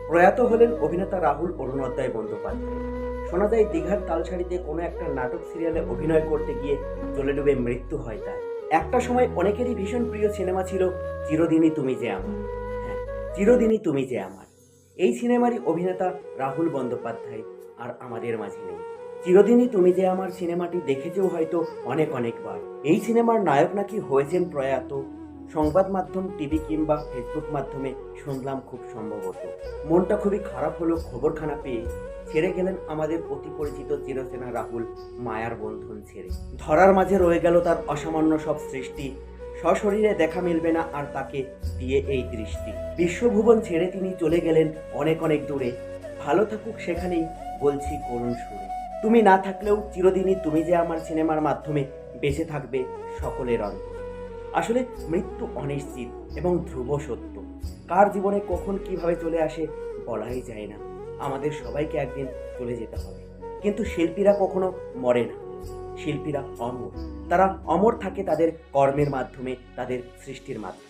প্রয়াত হলেন অভিনেতা রাহুল অরুণোদয় বন্দ্যোপাধ্যায়। শোনা যায় দীঘার তালসারিতে কোনো একটা নাটক সিরিয়ালে অভিনয় করতে গিয়ে জলে ডুবে মৃত্যু হয় তার। একটা সময় অনেকেরই ভীষণ প্রিয় সিনেমা ছিল চিরদিনই তুমি যে আমার। হ্যাঁ, চিরদিনই তুমি যে আমার। এই সিনেমারই অভিনেতা রাহুল বন্দ্যোপাধ্যায় আর আমাদের মাঝে নেই। চিরদিনই তুমি যে আমার সিনেমাটি দেখেছেও হয়তো অনেক অনেকবার। এই সিনেমার নায়ক নাকি হয়েছেন প্রয়াত। সংবাদ মাধ্যম, টিভি কিংবা ফেসবুক মাধ্যমে শুনলাম খুব সম্ভবত। মনটা খুবই খারাপ হলো খবরখানা পেয়ে। ছেড়ে গেলেন আমাদের অতি পরিচিত চিরচেনা রাহুল মায়ার বন্ধন ছেড়ে। ধরার মাঝে রয়ে গেল তার অসামান্য সব সৃষ্টি। সশরীরে দেখা মিলবে না আর তাকে দিয়ে এই দৃষ্টি। বিশ্বভুবন ছেড়ে তিনি চলে গেলেন অনেক অনেক দূরে। ভালো থাকুক সেখানেই বলছি করুণ সুরে। তুমি না থাকলেও চিরদিনই তুমি যে আমার সিনেমার মাধ্যমে বেঁচে থাকবে সকলের অন্তর। আসলে মৃত্যু অনিশ্চিত এবং ধ্রুব সত্য। কার জীবনে কখন কিভাবে চলে আসে বলাই যায় না। আমাদের সবাইকে একদিন চলে যেতে হবে, কিন্তু শিল্পীরা কখনো মরে না। শিল্পীরা অমর। তারা অমর থাকে তাদের কর্মের মাধ্যমে, তাদের সৃষ্টির মাধ্যমে।